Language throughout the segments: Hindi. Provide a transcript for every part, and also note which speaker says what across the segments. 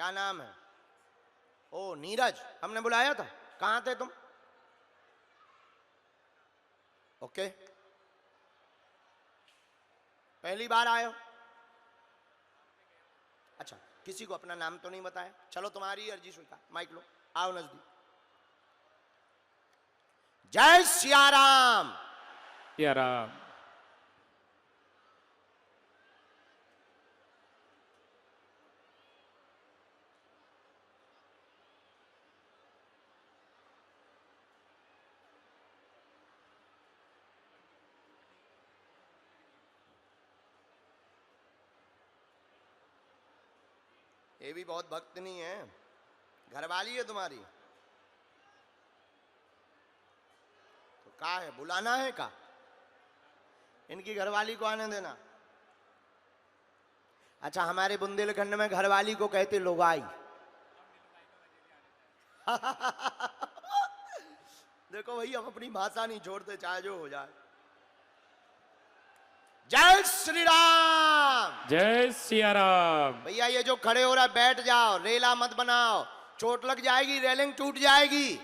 Speaker 1: क्या नाम है? ओ नीरज, हमने बुलाया था, कहां थे तुम? ओके, पहली बार आए हो? अच्छा, किसी को अपना नाम तो नहीं बताया। चलो तुम्हारी अर्जी स्वीकार। माइक लो, आओ नजदीक। जय सियाराम।
Speaker 2: सियाराम।
Speaker 1: ये भी बहुत भक्त नहीं है, घरवाली है तुम्हारी तो का है, बुलाना है का? इनकी घरवाली को आने देना। अच्छा, हमारे बुंदेलखंड में घरवाली को कहते लोगाई। देखो भाई, हम अपनी भाषा नहीं छोड़ते, चाहे जो हो जाए। जय श्री राम।
Speaker 2: जय सियाराम।
Speaker 1: भैया ये जो खड़े हो रहा है बैठ जाओ, रेला मत बनाओ, चोट लग जाएगी, रेलिंग टूट जाएगी।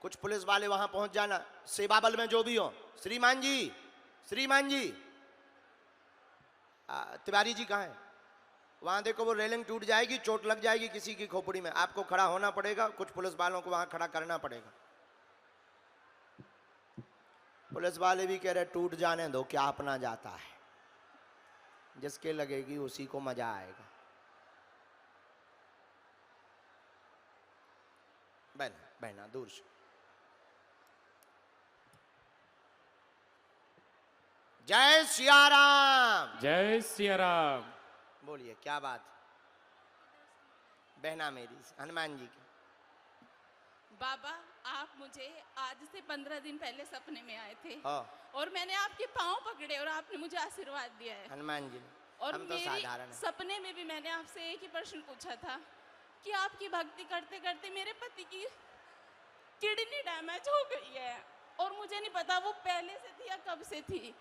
Speaker 1: कुछ पुलिस वाले वहां पहुंच जाना, सेवा बल में जो भी हो। श्रीमान जी, श्रीमान जी, तिवारी जी कहाँ है? वहां देखो, वो रेलिंग टूट जाएगी, चोट लग जाएगी किसी की खोपड़ी में, आपको खड़ा होना पड़ेगा, कुछ पुलिस वालों को वहां खड़ा करना पड़ेगा। पुलिस वाले भी कह रहे टूट जाने दो, क्या अपना जाता है, जिसके लगेगी उसी को मजा आएगा। बहना बहना दूर से। जय सियाराम।
Speaker 2: जय सियाराम।
Speaker 1: बोलिए क्या बात? बहना मेरी हनुमान जी की।
Speaker 3: बाबा, आप मुझे आज से 15 दिन पहले सपने में आए थे
Speaker 1: हाँ।
Speaker 3: और मैंने आपके पांव पकड़े और आपने मुझे आशीर्वाद दिया है।
Speaker 1: हनुमान जी ने,
Speaker 3: और
Speaker 1: हम तो
Speaker 3: मेरी
Speaker 1: साधारण हैं।
Speaker 3: सपने में भी मैंने आपसे एक ही प्रश्न पूछा था कि आपकी भक्ति करते करते मेरे पति की किडनी डैमेज हो गई है और मुझे नहीं पता वो पहले से थी या कब से थी,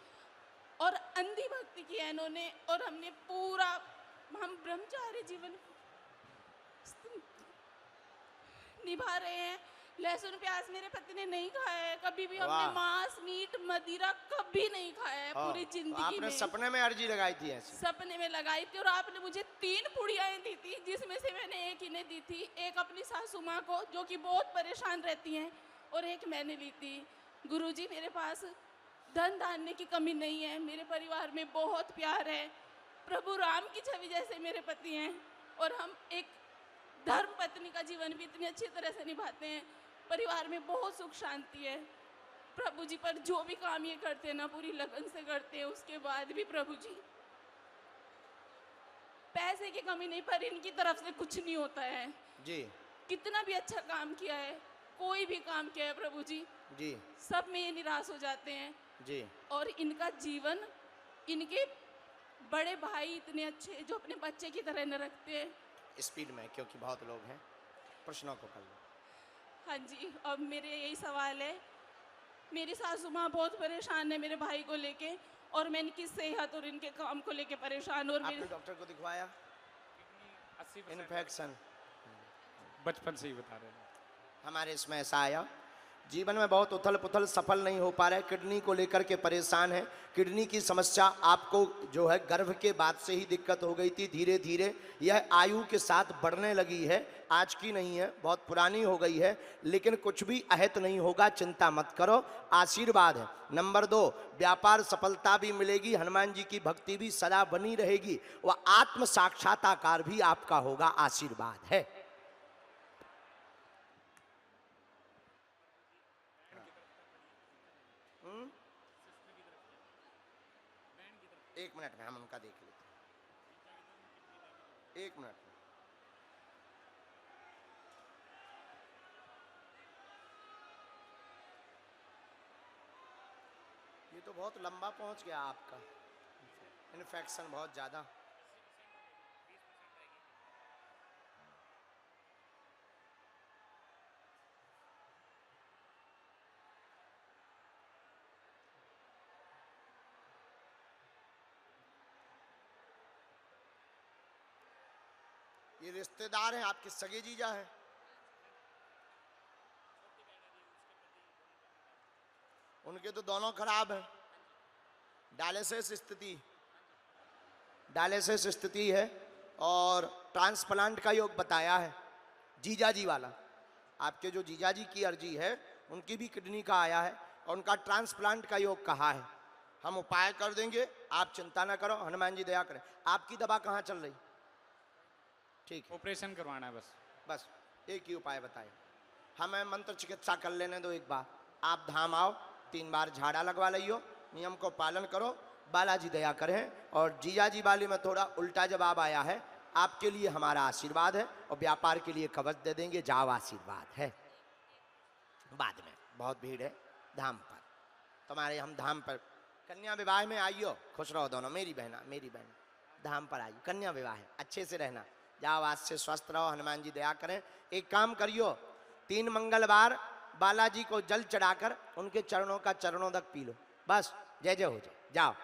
Speaker 3: और अंधी भक्ति की है इन्होंने, और हमने पूरा, हम ब्रह्मचारी जीवन निभा रहे हैं। लहसुन प्याज मेरे पति ने नहीं खाया है कभी भी, हमने
Speaker 1: वाह।
Speaker 3: मांस मीट मदिरा कभी नहीं खाया है पूरी
Speaker 1: तो
Speaker 3: जिंदगी
Speaker 1: आपने
Speaker 3: में।
Speaker 1: सपने में अर्जी लगाई थी ऐसी?
Speaker 3: सपने में लगाई थी और आपने मुझे 3 पुड़ियाएं दी थी, जिसमें से मैंने एक इन्हें दी थी, एक अपनी सासू माँ को जो कि बहुत परेशान रहती हैं, और एक मैंने ली थी। गुरुजी, मेरे पास धन धान्य की कमी नहीं है, मेरे परिवार में बहुत प्यार है, प्रभु राम की छवि जैसे मेरे पति हैं, और हम एक धर्म पत्नी का जीवन भी इतनी अच्छी तरह से निभाते हैं। परिवार में बहुत सुख शांति है। प्रभु जी पर जो भी काम ये करते हैं ना, पूरी लगन से करते हैं। उसके बाद भी प्रभु जी, पैसे की कमी नहीं, पर इनकी तरफ से कुछ नहीं होता है
Speaker 1: जी।
Speaker 3: कितना भी अच्छा काम किया है, कोई भी काम किया है प्रभु जी,
Speaker 1: जी
Speaker 3: सब में ये निराश हो जाते हैं।
Speaker 1: जी।
Speaker 3: और इनका जीवन, इनके बड़े भाई इतने अच्छे जो अपने बच्चे की तरह न रखते हैं।
Speaker 1: स्पीड में, क्योंकि बहुत लोग हैं, प्रश्नों को कर लो।
Speaker 3: हाँ जी, अब मेरे यही सवाल है, मेरी सासू माँ बहुत परेशान है मेरे भाई को लेके, और मैं इनकी सेहत और इनके काम को लेके परेशान। और
Speaker 1: आपने डॉक्टर को दिखवाया?
Speaker 2: 80%
Speaker 1: इन्फेक्शन
Speaker 2: बचपन से ही बता रहे हैं।
Speaker 1: हमारे इसमें ऐसा आया, जीवन में बहुत उथल पुथल, सफल नहीं हो पा रहे, किडनी को लेकर के परेशान है। किडनी की समस्या आपको जो है गर्भ के बाद से ही दिक्कत हो गई थी, धीरे धीरे यह आयु के साथ बढ़ने लगी है, आज की नहीं है, बहुत पुरानी हो गई है, लेकिन कुछ भी अहित नहीं होगा, चिंता मत करो, आशीर्वाद है। नंबर 2, व्यापार सफलता भी मिलेगी, हनुमान जी की भक्ति भी सदा बनी रहेगी, वह आत्म साक्षात्कार भी आपका होगा, आशीर्वाद है। एक मिनट में हम उनका देख लेते हैं, एक मिनट में। ये तो बहुत लंबा पहुंच गया आपका, इन्फेक्शन बहुत ज़्यादा। ये रिश्तेदार हैं आपके, सगे जीजा हैं? उनके तो दोनों खराब हैं। डायलिसिस स्थिति है और ट्रांसप्लांट का योग बताया है। जीजा जी वाला, आपके जो जीजा जी की अर्जी है उनकी भी किडनी का आया है और उनका ट्रांसप्लांट का योग कहा है। हम उपाय कर देंगे, आप चिंता ना करो, हनुमान जी दया करें। आपकी दवा कहाँ चल रही? ठीक है,
Speaker 2: ऑपरेशन करवाना है बस।
Speaker 1: बस एक ही उपाय बताए, हमें मंत्र चिकित्सा कर लेने दो एक बार। आप धाम आओ, 3 बार झाड़ा लगवा लियो, नियम को पालन करो, बालाजी दया करें। और जीजा जी वाले में थोड़ा उल्टा जवाब आया है, आपके लिए हमारा आशीर्वाद है और व्यापार के लिए कवच दे देंगे, जाओ आशीर्वाद है। बाद में बहुत भीड़ है धाम पर, तुम्हारे हम धाम पर कन्या विवाह में आइयो, खुश रहो दोनों, मेरी बहन धाम पर आइयो, कन्या विवाह है, अच्छे से रहना, जाओ आज से स्वस्थ रहो, हनुमान जी दया करें। एक काम करियो, 3 मंगलवार बालाजी को जल चढ़ाकर उनके चरणों का चरणोदक पी लो, बस जय जय हो जाए, जाओ।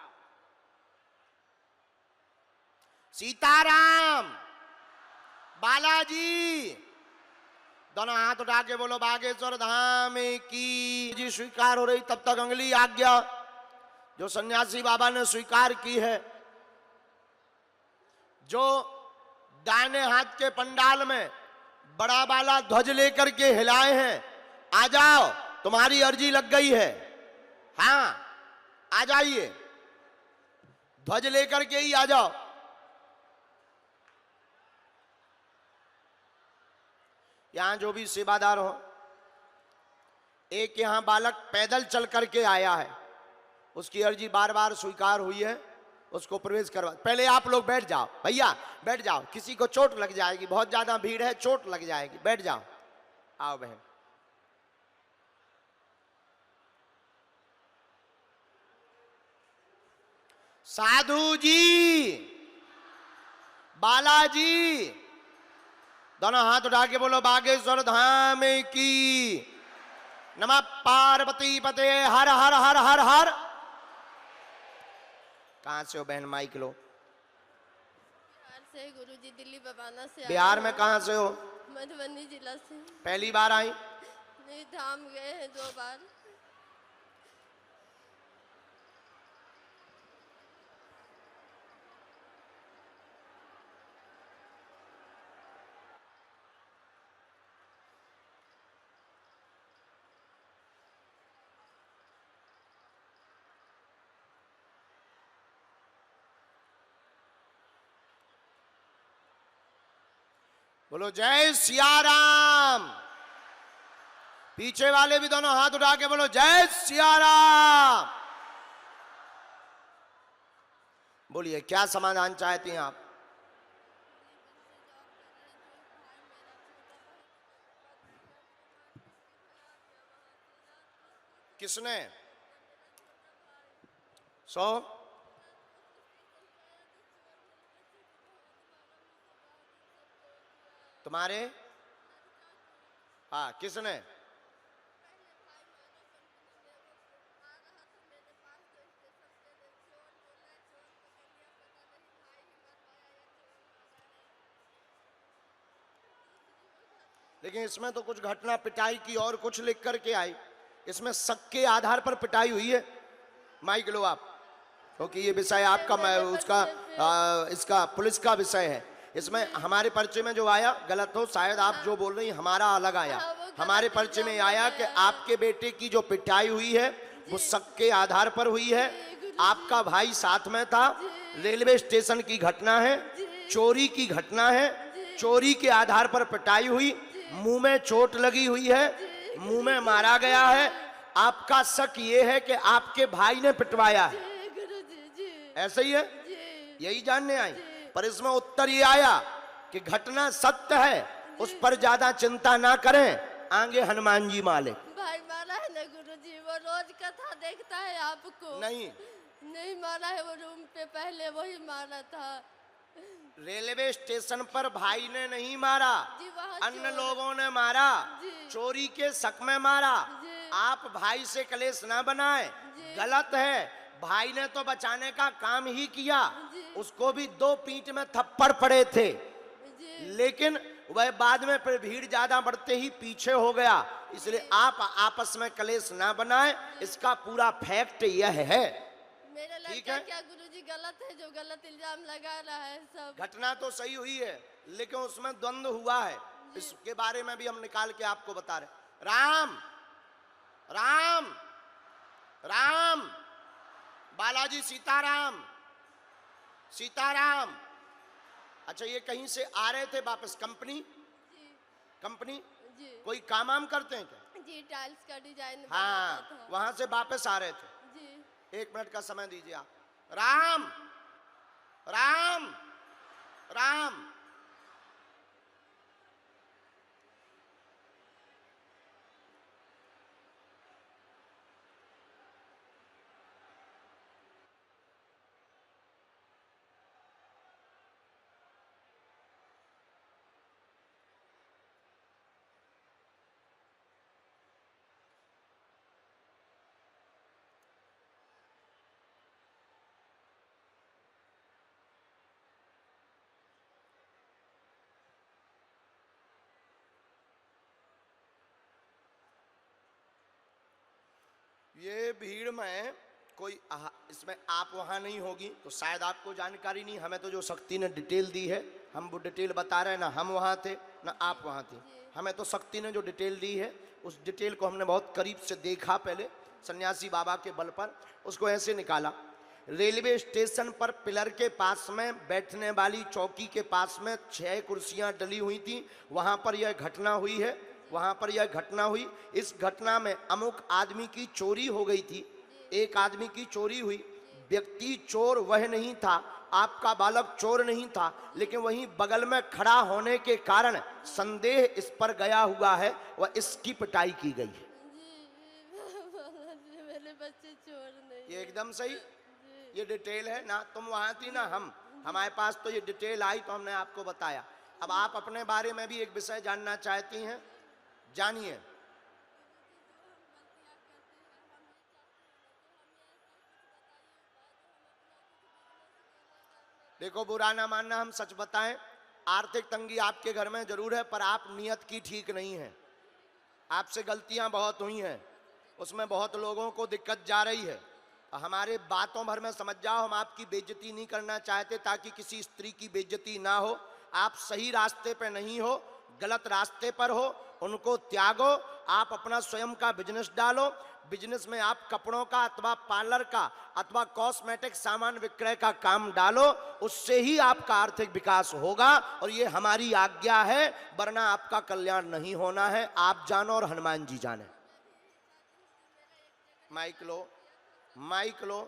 Speaker 1: सीताराम, बालाजी, दोनों हाथ उठा के बोलो बागेश्वर धाम की। जी स्वीकार हो रही, तब तक अगली आज्ञा जो सन्यासी बाबा ने स्वीकार की है, जो दाहिने हाथ के पंडाल में बड़ा बाला ध्वज लेकर के हिलाए हैं, आ जाओ, तुम्हारी अर्जी लग गई है। हाँ आ जाइए, ध्वज लेकर के ही आ जाओ। यहां जो भी सेवादार हो, एक यहां बालक पैदल चल करके आया है, उसकी अर्जी बार बार स्वीकार हुई है, उसको प्रवेश करवा। पहले आप लोग बैठ जाओ, भैया बैठ जाओ, किसी को चोट लग जाएगी, बहुत ज्यादा भीड़ है, चोट लग जाएगी, बैठ जाओ। आओ बहन, साधु जी, बालाजी, दोनों हाथ उठा के बोलो बागेश्वर धाम की। नमः पार्वती पते, हर हर हर हर हर। कहां से हो बहन? माइक लो।
Speaker 4: बिहार से गुरुजी, दिल्ली बवाना से।
Speaker 1: बिहार में कहां से हो?
Speaker 4: मधुबनी जिला से।
Speaker 1: पहली बार आई?
Speaker 4: नहीं, धाम गए हैं 2 बार।
Speaker 1: बोलो जय सिया राम। पीछे वाले भी दोनों हाथ उठा के बोलो जय सिया राम। बोलिए क्या समाधान चाहती हैं आप? किसने? तुम्हारे? हाँ, किसने? लेकिन इसमें तो कुछ घटना पिटाई की और कुछ लिख करके आई, इसमें शक के आधार पर पिटाई हुई है। माइक लो आप, क्योंकि ये विषय आपका उसका इसका पुलिस का विषय है। इसमें हमारे पर्चे में जो आया गलत हो, शायद आप जो बोल रही हमारा अलग आया। हमारे पर्चे में आया कि आपके बेटे की जो पिटाई हुई है वो शक के आधार पर हुई है, आपका भाई साथ में था, रेलवे स्टेशन की घटना है, चोरी की घटना है, चोरी के आधार पर पिटाई हुई, मुंह में चोट लगी हुई है, मुंह में मारा गया है। आपका शक ये है कि आपके भाई ने पिटवाया है, ऐसा ही है? यही जानने आई। पर इसमें उत्तर ये आया कि घटना सत्य है, उस पर ज्यादा चिंता ना करें, आगे हनुमान जी मालिक।
Speaker 4: भाई मारा है ना गुरुजी, वो रोज कथा देखता है आपको। नहीं मारा है, वो रूम पे पहले वही मारा था।
Speaker 1: रेलवे स्टेशन पर भाई ने नहीं मारा, अन्य लोगों ने मारा, चोरी के शक में मारा। आप भाई से कलेश ना बनाए, गलत है। भाई ने तो बचाने का काम ही किया, उसको भी 2 पीठ में थप्पड़ पड़े थे, लेकिन वह बाद में फिर भीड़ ज्यादा बढ़ते ही पीछे हो गया। इसलिए आप आपस में कलेश ना बनाएं, इसका पूरा फैक्ट यह है।
Speaker 4: मेरा
Speaker 1: ठीक
Speaker 4: लड़का
Speaker 1: है?
Speaker 4: क्या गुरुजी गलत है जो गलत इल्जाम लगा रहा है सब?
Speaker 1: घटना तो सही हुई है, लेकिन उसमें द्वंद्व हुआ है, इसके बारे में भी हम निकाल के आपको बता रहे। राम राम राम, बालाजी सीताराम सीताराम। अच्छा, ये कहीं से आ रहे थे वापस कंपनी?
Speaker 4: जी
Speaker 1: कंपनी
Speaker 4: जी
Speaker 1: कोई काम वाम करते हैं क्या?
Speaker 4: जी, टाइल्स का डिजाइन
Speaker 1: हाँ,
Speaker 4: बनाता था।
Speaker 1: वहां से वापस आ रहे थे।
Speaker 4: जी
Speaker 1: 1 मिनट का समय दीजिए आप। राम राम राम। ये भीड़ में कोई इसमें आप वहाँ नहीं होगी तो शायद आपको जानकारी नहीं। हमें तो जो शक्ति ने डिटेल दी है, हम वो डिटेल बता रहे हैं। ना हम वहाँ थे ना आप वहाँ थे, हमें तो शक्ति ने जो डिटेल दी है उस डिटेल को हमने बहुत करीब से देखा। पहले सन्यासी बाबा के बल पर उसको ऐसे निकाला। रेलवे स्टेशन पर पिलर के पास में बैठने वाली चौकी के पास में 6 कुर्सियां डली हुई थी। वहां पर यह घटना हुई है, वहां पर यह घटना हुई। इस घटना में अमुक आदमी की चोरी हो गई थी, एक आदमी की चोरी हुई। व्यक्ति चोर वह नहीं था, आपका बालक चोर नहीं था, लेकिन वहीं बगल में खड़ा होने के कारण संदेह इस पर गया हुआ है, वह इसकी पिटाई की गई है।
Speaker 4: जी मेरे बच्चे चोर नहीं।
Speaker 1: ये एकदम सही, ये डिटेल है ना। तुम वहां थी ना हम, हमारे पास तो ये डिटेल आई तो हमने आपको बताया। अब आप अपने बारे में भी एक विषय जानना चाहती हैं, जानिए। देखो, बुरा ना मानना, हम सच बताएं, आर्थिक तंगी आपके घर में जरूर है, पर आप नियत की ठीक नहीं है। आपसे गलतियां बहुत हुई हैं, उसमें बहुत लोगों को दिक्कत जा रही है। हमारे बातों भर में समझ जाओ, हम आपकी बेइज्जती नहीं करना चाहते ताकि किसी स्त्री की बेइज्जती ना हो। आप सही रास्ते पे नहीं हो, गलत रास्ते पर हो, उनको त्यागो। आप अपना स्वयं का बिजनेस डालो। बिजनेस में आप कपड़ों का अथवा पार्लर का अथवा कॉस्मेटिक सामान विक्रय का काम डालो, उससे ही आपका आर्थिक विकास होगा। और ये हमारी आज्ञा है, वरना आपका कल्याण नहीं होना है। आप जानो और हनुमान जी जाने। माइक लो, माइक लो।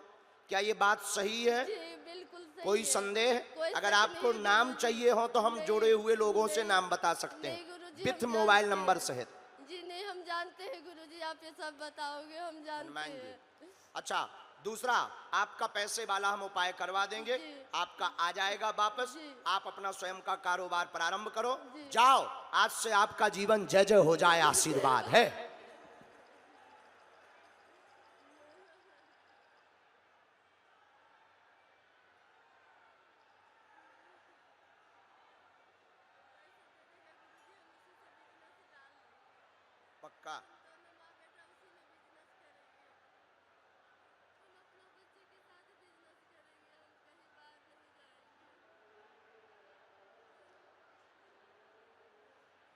Speaker 1: क्या ये बात सही है?
Speaker 4: जी बिल्कुल सही
Speaker 1: कोई
Speaker 4: है।
Speaker 1: संदेह?
Speaker 4: कोई
Speaker 1: अगर
Speaker 4: शक
Speaker 1: आपको
Speaker 4: नहीं,
Speaker 1: नाम
Speaker 4: गुरुजी।
Speaker 1: चाहिए हो तो हम
Speaker 4: नहीं,
Speaker 1: जुड़े हुए लोगों से
Speaker 4: नहीं,
Speaker 1: नाम बता सकते
Speaker 4: नहीं
Speaker 1: हैं,
Speaker 4: गुरुजी,
Speaker 1: विथ
Speaker 4: हम
Speaker 1: मोबाइल
Speaker 4: जानते
Speaker 1: नंबर
Speaker 4: हैं।
Speaker 1: सहित।
Speaker 4: जी नहीं, हम जानते हैं गुरुजी, आप ये सब बताओगे, हम जानते
Speaker 1: हनुमान जी।
Speaker 4: हैं।
Speaker 1: अच्छा, दूसरा, आपका पैसे वाला हम उपाय करवा देंगे,
Speaker 4: जी।
Speaker 1: आपका आ जाएगा वापस।
Speaker 4: जी।
Speaker 1: आप अपना स्वयं का कारोबार प्रारंभ करो।
Speaker 4: जी।
Speaker 1: जाओ, आज से आपका जीवन जय जय हो जाए, आशीर्वाद है। पक्का।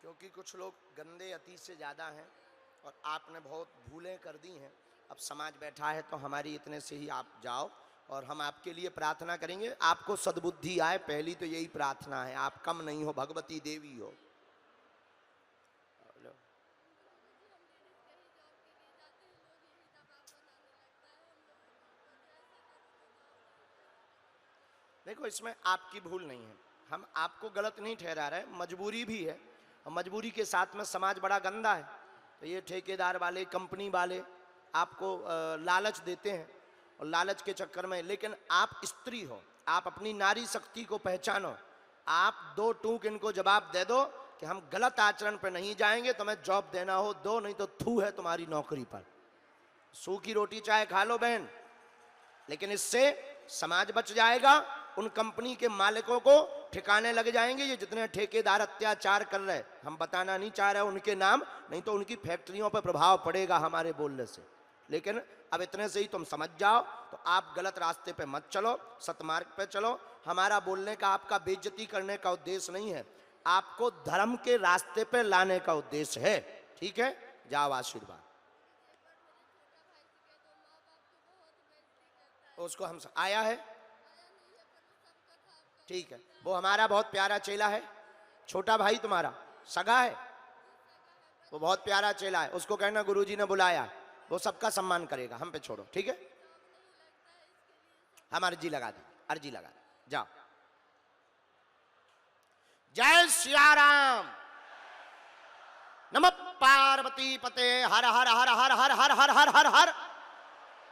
Speaker 1: क्योंकि कुछ लोग गंदे अति से ज़्यादा हैं और आपने बहुत भूलें कर दी हैं। अब समाज बैठा है तो हमारी इतने से ही आप जाओ और हम आपके लिए प्रार्थना करेंगे, आपको सद्बुद्धि आए। पहली तो यही प्रार्थना है, आप कम नहीं हो, भगवती देवी हो। देखो, इसमें आपकी भूल नहीं है, हम आपको गलत नहीं ठहरा रहे, मजबूरी भी है। और मजबूरी के साथ में समाज बड़ा गंदा है। तो ये ठेकेदार वाले, कंपनी वाले आपको लालच देते हैं और लालच के चक्कर में, लेकिन आप स्त्री हो, आप अपनी नारी शक्ति को पहचानो। आप 2 टूक इनको जवाब दे दो कि हम गलत आचरण पर नहीं जाएंगे, तुम्हें जॉब देना हो दो, नहीं तो थू है तुम्हारी नौकरी पर। सूखी रोटी चाहे खा लो बहन, लेकिन इससे समाज बच जाएगा। उन कंपनी के मालिकों को ठिकाने लग जाएंगे। ये जितने ठेकेदार अत्याचार कर रहे, हम बताना नहीं चाह रहे उनके नाम, नहीं तो उनकी फैक्ट्रियों पर प्रभाव पड़ेगा हमारे बोलने से। लेकिन अब इतने से ही तुम समझ जाओ, तो आप गलत रास्ते पे मत चलो, सतमार्ग पे चलो। हमारा बोलने का, आपका बेइज्जती करने का उद्देश्य नहीं है, आपको धर्म के रास्ते पे लाने का उद्देश्य है। ठीक है, जाओ, आशीर्वाद। उसको हम आया है, ठीक है, वो हमारा बहुत प्यारा चेला है, छोटा भाई तुम्हारा सगा है, वो बहुत प्यारा चेला है। उसको कहना गुरुजी ने बुलाया, वो सबका सम्मान करेगा, हम पे छोड़ो। ठीक है, हम अर्जी लगा दी, अर्जी लगा दी, जाओ। जय सिया राम। नमः पार्वती पते हर हर हर हर हर हर हर हर हर हर